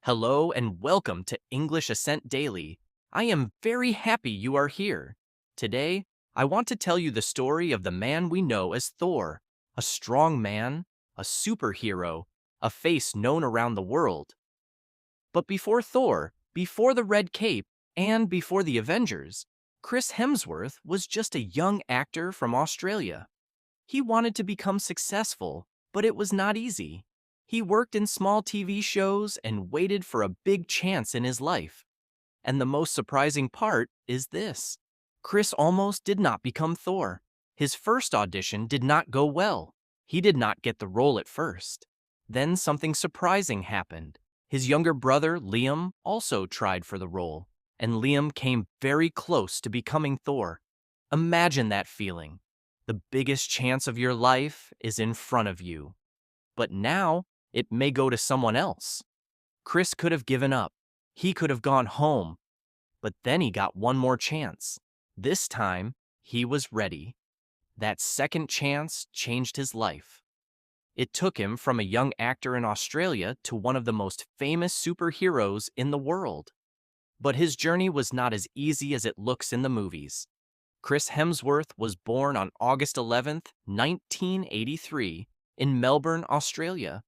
Hello and welcome to English Ascent Daily. I am very happy you are here. Today, I want to tell you the story of the man we know as Thor, a strong man, a superhero, a face known around the world. But before Thor, before the Red Cape, and before the Avengers, Chris Hemsworth was just a young actor from Australia. He wanted to become successful, but it was not easy. He worked in small TV shows and waited for a big chance in his life. And the most surprising part is this. Chris almost did not become Thor. His first audition did not go well. He did not get the role at first. Then something surprising happened. His younger brother, Liam, also tried for the role, and Liam came very close to becoming Thor. Imagine that feeling. The biggest chance of your life is in front of you. But now, it may go to someone else. Chris could have given up. He could have gone home. But then he got one more chance. This time, he was ready. That second chance changed his life. It took him from a young actor in Australia to one of the most famous superheroes in the world. But his journey was not as easy as it looks in the movies. Chris Hemsworth was born on August 11th, 1983, in Melbourne, Australia.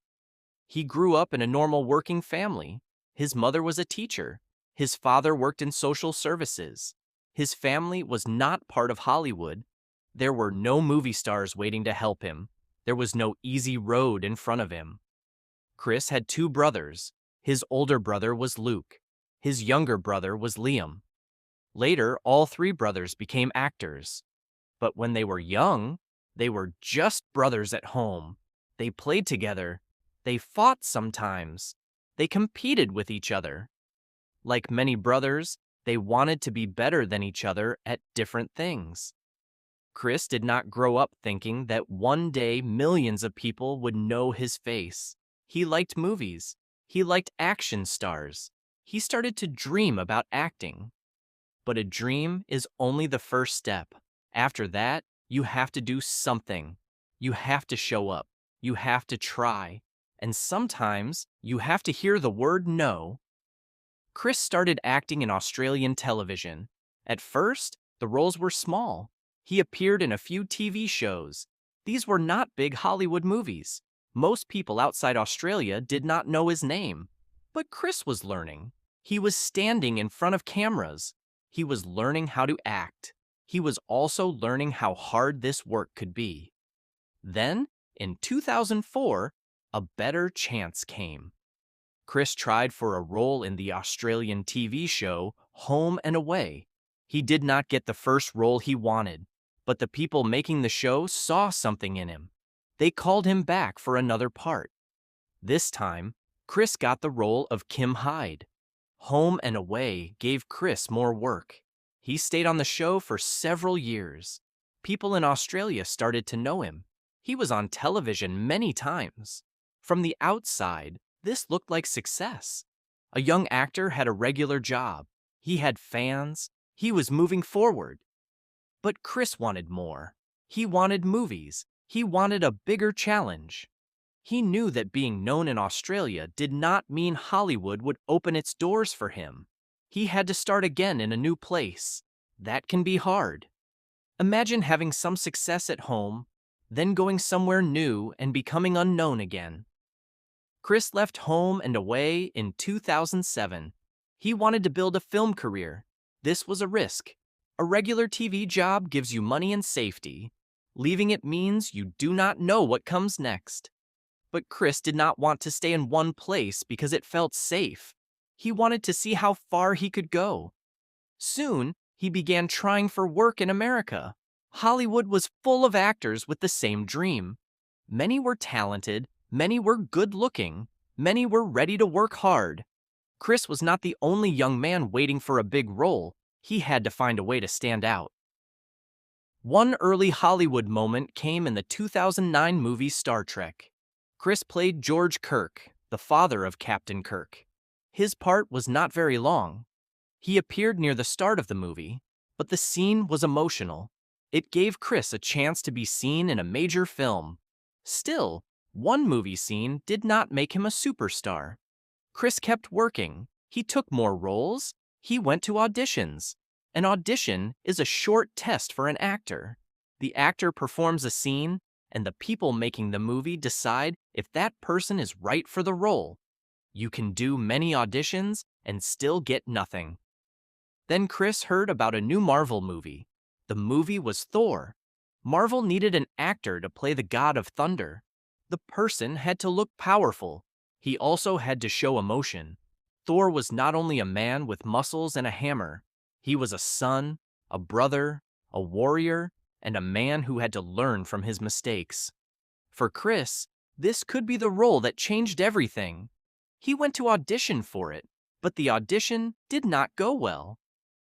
He grew up in a normal working family. His mother was a teacher. His father worked in social services. His family was not part of Hollywood. There were no movie stars waiting to help him. There was no easy road in front of him. Chris had two brothers. His older brother was Luke. His younger brother was Liam. Later, all three brothers became actors. But when they were young, they were just brothers at home. They played together. They fought sometimes. They competed with each other. Like many brothers, they wanted to be better than each other at different things. Chris did not grow up thinking that one day millions of people would know his face. He liked movies. He liked action stars. He started to dream about acting. But a dream is only the first step. After that, you have to do something. You have to show up. You have to try. And sometimes, you have to hear the word no. Chris started acting in Australian television. At first, the roles were small. He appeared in a few TV shows. These were not big Hollywood movies. Most people outside Australia did not know his name. But Chris was learning. He was standing in front of cameras. He was learning how to act. He was also learning how hard this work could be. Then, in 2004, a better chance came. Chris tried for a role in the Australian TV show Home and Away. He did not get the first role he wanted, but the people making the show saw something in him. They called him back for another part. This time, Chris got the role of Kim Hyde. Home and Away gave Chris more work. He stayed on the show for several years. People in Australia started to know him. He was on television many times. From the outside, this looked like success. A young actor had a regular job. He had fans. He was moving forward. But Chris wanted more. He wanted movies. He wanted a bigger challenge. He knew that being known in Australia did not mean Hollywood would open its doors for him. He had to start again in a new place. That can be hard. Imagine having some success at home, then going somewhere new and becoming unknown again. Chris left Home and Away in 2007. He wanted to build a film career. This was a risk. A regular TV job gives you money and safety. Leaving it means you do not know what comes next. But Chris did not want to stay in one place because it felt safe. He wanted to see how far he could go. Soon, he began trying for work in America. Hollywood was full of actors with the same dream. Many were talented, many were good-looking, many were ready to work hard. Chris was not the only young man waiting for a big role. He had to find a way to stand out. One early Hollywood moment came in the 2009 movie Star Trek. Chris played George Kirk, the father of Captain Kirk. His part was not very long. He appeared near the start of the movie, but the scene was emotional. It gave Chris a chance to be seen in a major film. Still, one movie scene did not make him a superstar. Chris kept working. He took more roles. He went to auditions. An audition is a short test for an actor. The actor performs a scene, and the people making the movie decide if that person is right for the role. You can do many auditions and still get nothing. Then Chris heard about a new Marvel movie. The movie was Thor. Marvel needed an actor to play the god of thunder. The person had to look powerful. He also had to show emotion. Thor was not only a man with muscles and a hammer. He was a son, a brother, a warrior, and a man who had to learn from his mistakes. For Chris, this could be the role that changed everything. He went to audition for it, but the audition did not go well.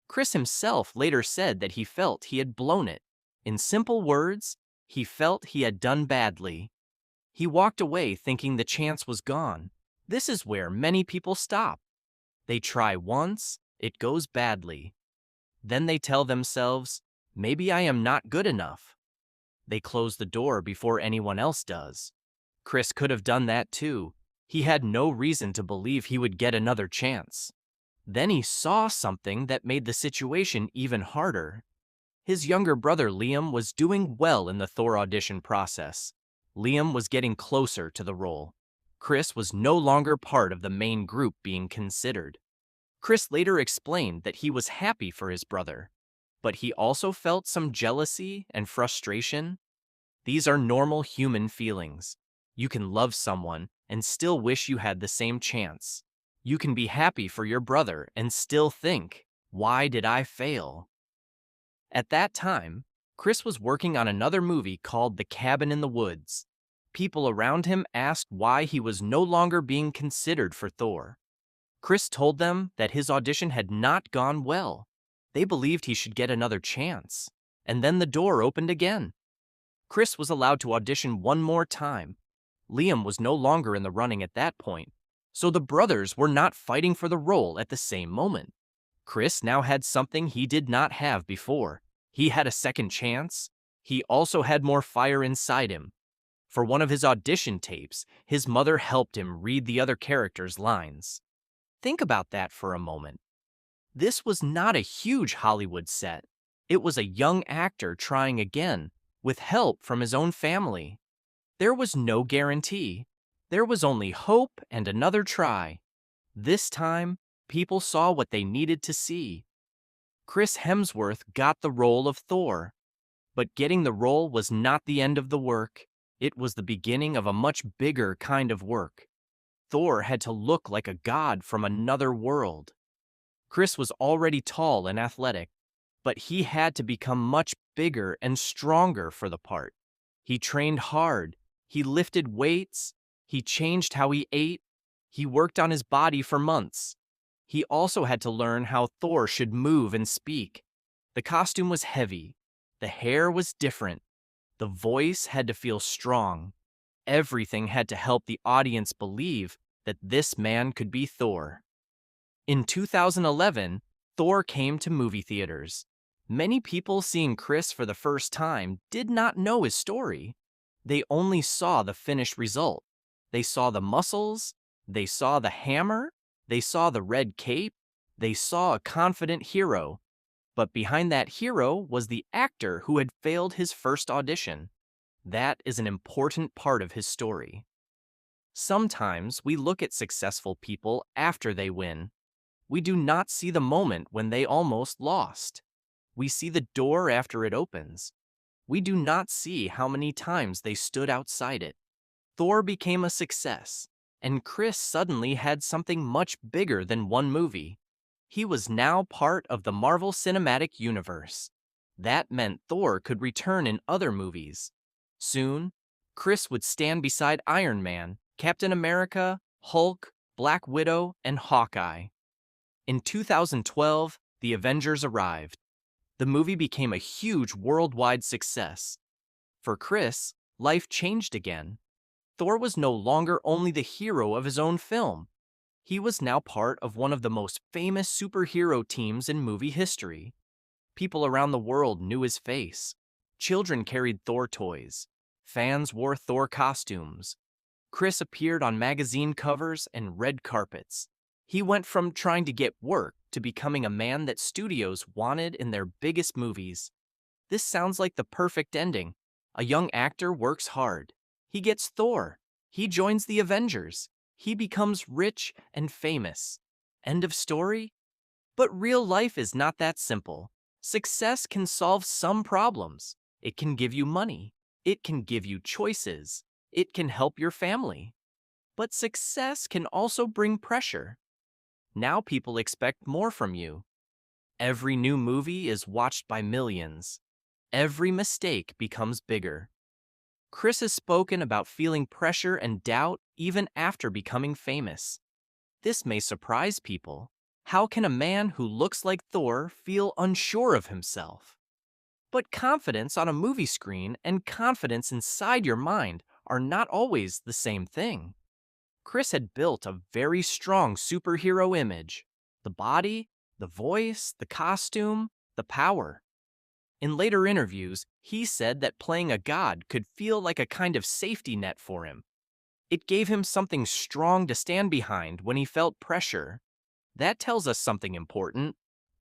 Chris himself later said that he felt he had blown it. In simple words, he felt he had done badly. He walked away thinking the chance was gone. This is where many people stop. They try once, it goes badly. Then they tell themselves, maybe I am not good enough. They close the door before anyone else does. Chris could have done that too. He had no reason to believe he would get another chance. Then he saw something that made the situation even harder. His younger brother Liam was doing well in the Thor audition process. Liam was getting closer to the role. Chris was no longer part of the main group being considered. Chris later explained that he was happy for his brother, but he also felt some jealousy and frustration. These are normal human feelings. You can love someone and still wish you had the same chance. You can be happy for your brother and still think, why did I fail? At that time, Chris was working on another movie called The Cabin in the Woods. People around him asked why he was no longer being considered for Thor. Chris told them that his audition had not gone well. They believed he should get another chance. And then the door opened again. Chris was allowed to audition one more time. Liam was no longer in the running at that point, so the brothers were not fighting for the role at the same moment. Chris now had something he did not have before. He had a second chance. He also had more fire inside him. For one of his audition tapes, his mother helped him read the other characters' lines. Think about that for a moment. This was not a huge Hollywood set. It was a young actor trying again, with help from his own family. There was no guarantee. There was only hope and another try. This time, people saw what they needed to see. Chris Hemsworth got the role of Thor. But getting the role was not the end of the work. It was the beginning of a much bigger kind of work. Thor had to look like a god from another world. Chris was already tall and athletic, but he had to become much bigger and stronger for the part. He trained hard. He lifted weights. He changed how he ate. He worked on his body for months. He also had to learn how Thor should move and speak. The costume was heavy. The hair was different. The voice had to feel strong. Everything had to help the audience believe that this man could be Thor. In 2011, Thor came to movie theaters. Many people seeing Chris for the first time did not know his story. They only saw the finished result. They saw the muscles, they saw the hammer, they saw the red cape, they saw a confident hero. But behind that hero was the actor who had failed his first audition. That is an important part of his story. Sometimes we look at successful people after they win. We do not see the moment when they almost lost. We see the door after it opens. We do not see how many times they stood outside it. Thor became a success, and Chris suddenly had something much bigger than one movie. He was now part of the Marvel Cinematic Universe. That meant Thor could return in other movies. Soon, Chris would stand beside Iron Man, Captain America, Hulk, Black Widow, and Hawkeye. In 2012, the Avengers arrived. The movie became a huge worldwide success. For Chris, life changed again. Thor was no longer only the hero of his own film. He was now part of one of the most famous superhero teams in movie history. People around the world knew his face. Children carried Thor toys. Fans wore Thor costumes. Chris appeared on magazine covers and red carpets. He went from trying to get work to becoming a man that studios wanted in their biggest movies. This sounds like the perfect ending. A young actor works hard. He gets Thor. He joins the Avengers. He becomes rich and famous. End of story? But real life is not that simple. Success can solve some problems. It can give you money. It can give you choices. It can help your family. But success can also bring pressure. Now people expect more from you. Every new movie is watched by millions. Every mistake becomes bigger. Chris has spoken about feeling pressure and doubt even after becoming famous. This may surprise people. How can a man who looks like Thor feel unsure of himself? But confidence on a movie screen and confidence inside your mind are not always the same thing. Chris had built a very strong superhero image. The body, the voice, the costume, the power. In later interviews, he said that playing a god could feel like a kind of safety net for him. It gave him something strong to stand behind when he felt pressure. That tells us something important.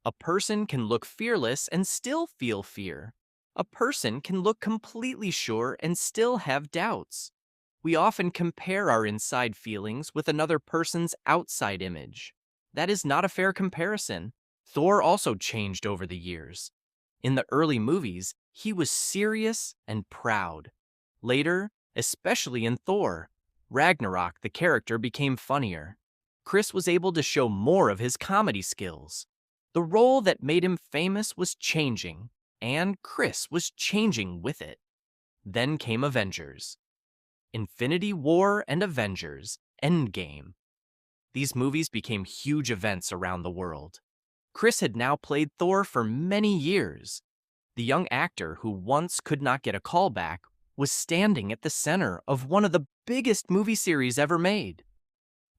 A person can look fearless and still feel fear. A person can look completely sure and still have doubts. We often compare our inside feelings with another person's outside image. That is not a fair comparison. Thor also changed over the years. In the early movies, he was serious and proud. Later, especially in Thor, Ragnarok, the character became funnier. Chris was able to show more of his comedy skills. The role that made him famous was changing, and Chris was changing with it. Then came Avengers. Infinity War and Avengers Endgame. These movies became huge events around the world. Chris had now played Thor for many years. The young actor who once could not get a call back was standing at the center of one of the biggest movie series ever made.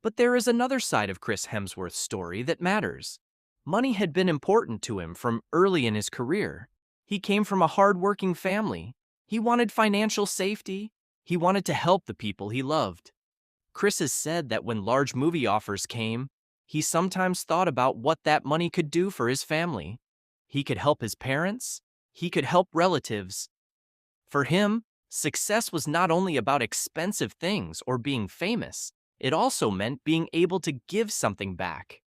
But there is another side of Chris Hemsworth's story that matters. Money had been important to him from early in his career. He came from a hard-working family. He wanted financial safety. He wanted to help the people he loved. Chris has said that when large movie offers came, he sometimes thought about what that money could do for his family. He could help his parents. He could help relatives. For him, success was not only about expensive things or being famous. It also meant being able to give something back.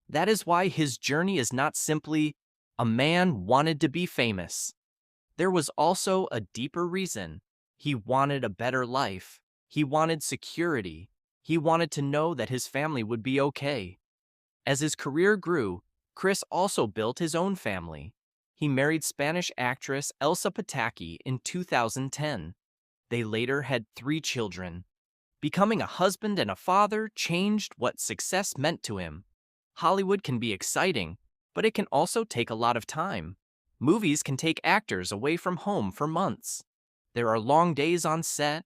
That is why his journey is not simply, a man wanted to be famous. There was also a deeper reason. He wanted a better life. He wanted security. He wanted to know that his family would be okay. As his career grew, Chris also built his own family. He married Spanish actress Elsa Pataky in 2010. They later had 3 children. Becoming a husband and a father changed what success meant to him. Hollywood can be exciting, but it can also take a lot of time. Movies can take actors away from home for months. There are long days on set.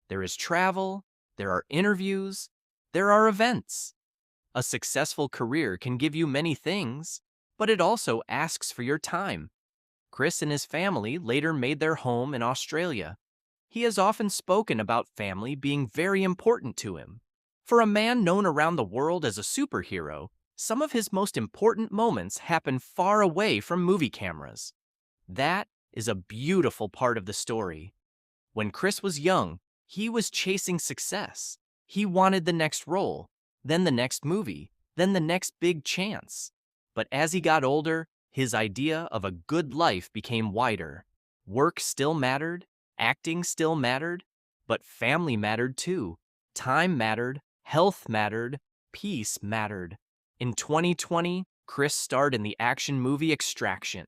There is travel. There are interviews. There are events. A successful career can give you many things, but it also asks for your time. Chris and his family later made their home in Australia. He has often spoken about family being very important to him. For a man known around the world as a superhero, some of his most important moments happen far away from movie cameras. That is a beautiful part of the story. When Chris was young, he was chasing success. He wanted the next role, then the next movie, then the next big chance. But as he got older, his idea of a good life became wider. Work still mattered, acting still mattered, but family mattered too. Time mattered, health mattered, peace mattered. In 2020, Chris starred in the action movie Extraction.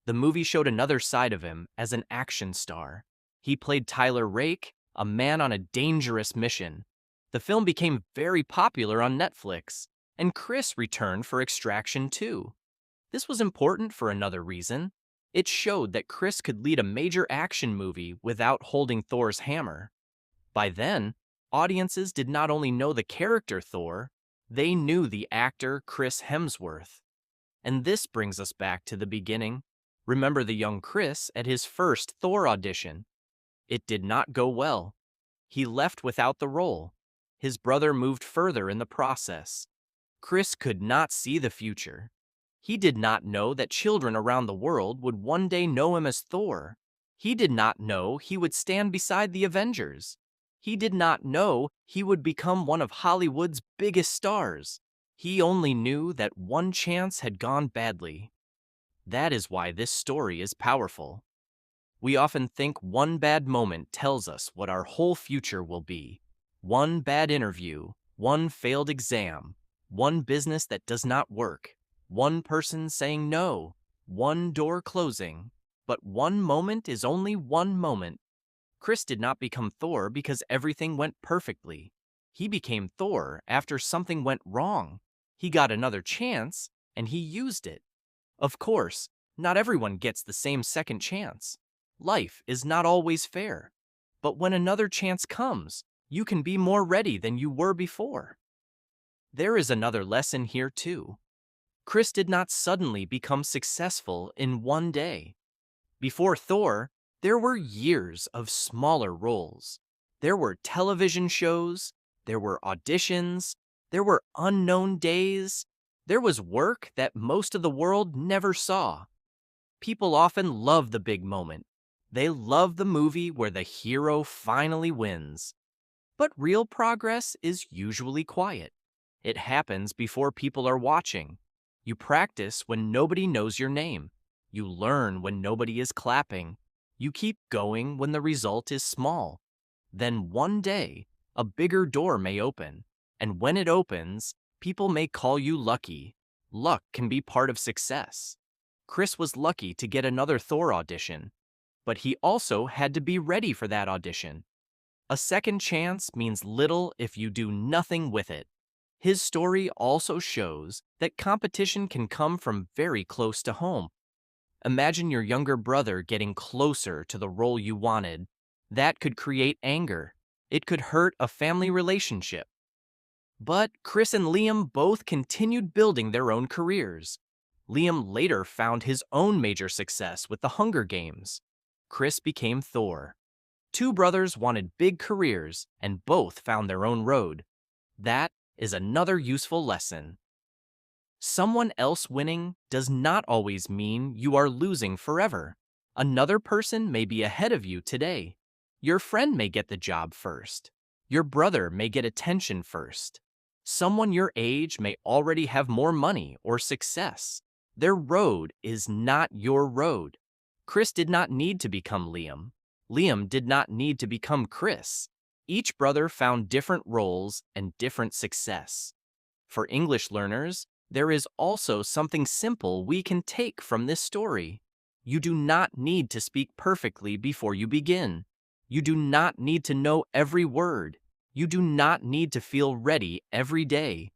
The movie showed another side of him as an action star. He played Tyler Rake, a man on a dangerous mission. The film became very popular on Netflix, and Chris returned for Extraction 2. This was important for another reason. It showed that Chris could lead a major action movie without holding Thor's hammer. By then, audiences did not only know the character Thor, they knew the actor Chris Hemsworth. And this brings us back to the beginning. Remember the young Chris at his first Thor audition. It did not go well. He left without the role. His brother moved further in the process. Chris could not see the future. He did not know that children around the world would one day know him as Thor. He did not know he would stand beside the Avengers. He did not know he would become one of Hollywood's biggest stars. He only knew that one chance had gone badly. That is why this story is powerful. We often think one bad moment tells us what our whole future will be. One bad interview, one failed exam, one business that does not work, one person saying no, one door closing. But one moment is only one moment. Chris did not become Thor because everything went perfectly. He became Thor after something went wrong. He got another chance, and he used it. Of course, not everyone gets the same second chance. Life is not always fair. But when another chance comes, you can be more ready than you were before. There is another lesson here too. Chris did not suddenly become successful in one day. Before Thor, there were years of smaller roles. There were television shows, there were auditions, there were unknown days, there was work that most of the world never saw. People often love the big moment. They love the movie where the hero finally wins. But real progress is usually quiet. It happens before people are watching. You practice when nobody knows your name. You learn when nobody is clapping. You keep going when the result is small. Then one day, a bigger door may open. And when it opens, people may call you lucky. Luck can be part of success. Chris was lucky to get another Thor audition. But he also had to be ready for that audition. A second chance means little if you do nothing with it. His story also shows that competition can come from very close to home. Imagine your younger brother getting closer to the role you wanted. That could create anger. It could hurt a family relationship. But Chris and Liam both continued building their own careers. Liam later found his own major success with the Hunger Games. Chris became Thor. Two brothers wanted big careers, and both found their own road. That is another useful lesson. Someone else winning does not always mean you are losing forever. Another person may be ahead of you today. Your friend may get the job first. Your brother may get attention first. Someone your age may already have more money or success. Their road is not your road. Chris did not need to become Liam. Liam did not need to become Chris. Each brother found different roles and different success. For English learners, there is also something simple we can take from this story. You do not need to speak perfectly before you begin. You do not need to know every word. You do not need to feel ready every day.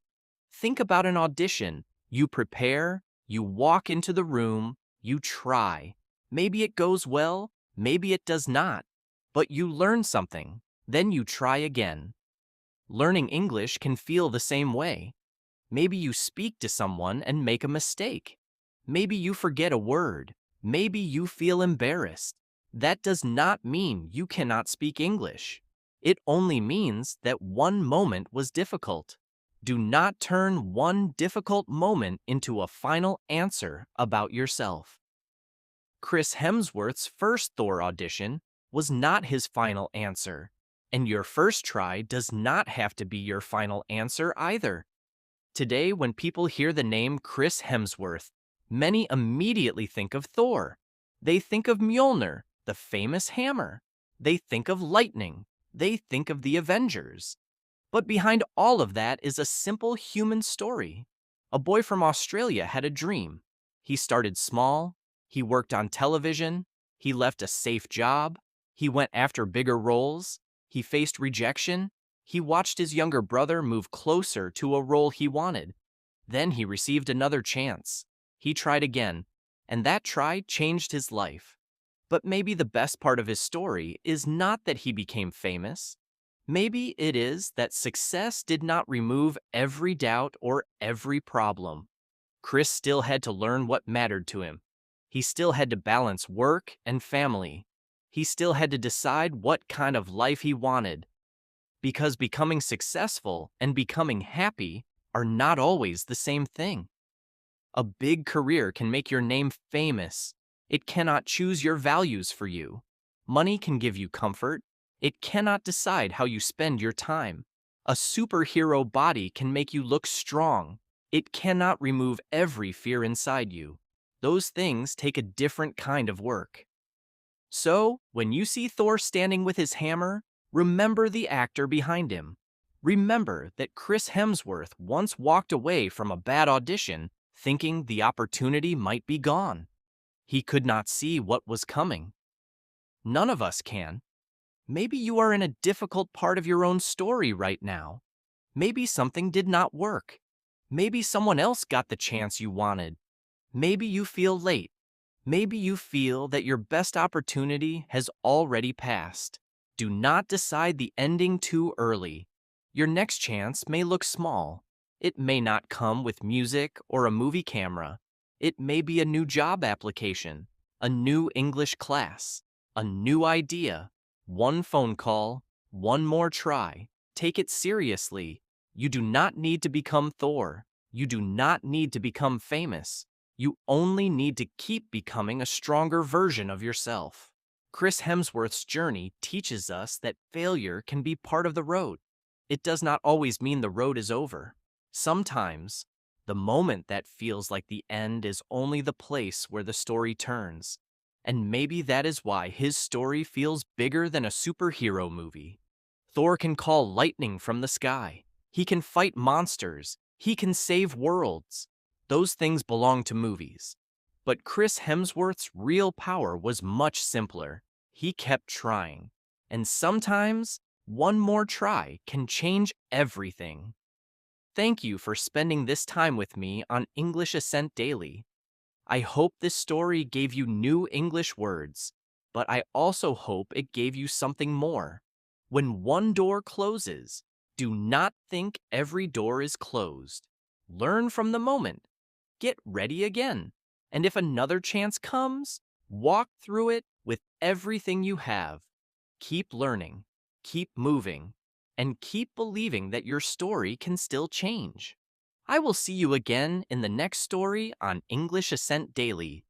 Think about an audition. You prepare, you walk into the room, you try. Maybe it goes well, maybe it does not. But you learn something, then you try again. Learning English can feel the same way. Maybe you speak to someone and make a mistake. Maybe you forget a word. Maybe you feel embarrassed. That does not mean you cannot speak English. It only means that one moment was difficult. Do not turn one difficult moment into a final answer about yourself. Chris Hemsworth's first Thor audition was not his final answer, and your first try does not have to be your final answer either. Today, when people hear the name Chris Hemsworth, many immediately think of Thor. They think of Mjolnir, the famous hammer. They think of lightning. They think of the Avengers. But behind all of that is a simple human story. A boy from Australia had a dream. He started small. He worked on television. He left a safe job. He went after bigger roles. He faced rejection. He watched his younger brother move closer to a role he wanted. Then he received another chance. He tried again, and that try changed his life. But maybe the best part of his story is not that he became famous. Maybe it is that success did not remove every doubt or every problem. Chris still had to learn what mattered to him. He still had to balance work and family. He still had to decide what kind of life he wanted. because becoming successful and becoming happy are not always the same thing. A big career can make your name famous. It cannot choose your values for you. Money can give you comfort. It cannot decide how you spend your time. A superhero body can make you look strong. It cannot remove every fear inside you. Those things take a different kind of work. So, when you see Thor standing with his hammer, remember the actor behind him. Remember that Chris Hemsworth once walked away from a bad audition thinking the opportunity might be gone. He could not see what was coming. None of us can. Maybe you are in a difficult part of your own story right now. Maybe something did not work. Maybe someone else got the chance you wanted. Maybe you feel late. Maybe you feel that your best opportunity has already passed. Do not decide the ending too early. Your next chance may look small. It may not come with music or a movie camera. It may be a new job application, a new English class, a new idea, one phone call, one more try. Take it seriously. You do not need to become Thor. You do not need to become famous. You only need to keep becoming a stronger version of yourself. Chris Hemsworth's journey teaches us that failure can be part of the road. It does not always mean the road is over. Sometimes, the moment that feels like the end is only the place where the story turns. And maybe that is why his story feels bigger than a superhero movie. Thor can call lightning from the sky. He can fight monsters. He can save worlds. Those things belong to movies. But Chris Hemsworth's real power was much simpler. He kept trying. And sometimes, one more try can change everything. Thank you for spending this time with me on English Ascent Daily. I hope this story gave you new English words, but I also hope it gave you something more. When one door closes, do not think every door is closed. Learn from the moment. Get ready again. And if another chance comes, walk through it with everything you have. Keep learning, keep moving, and keep believing that your story can still change. I will see you again in the next story on English Ascent Daily.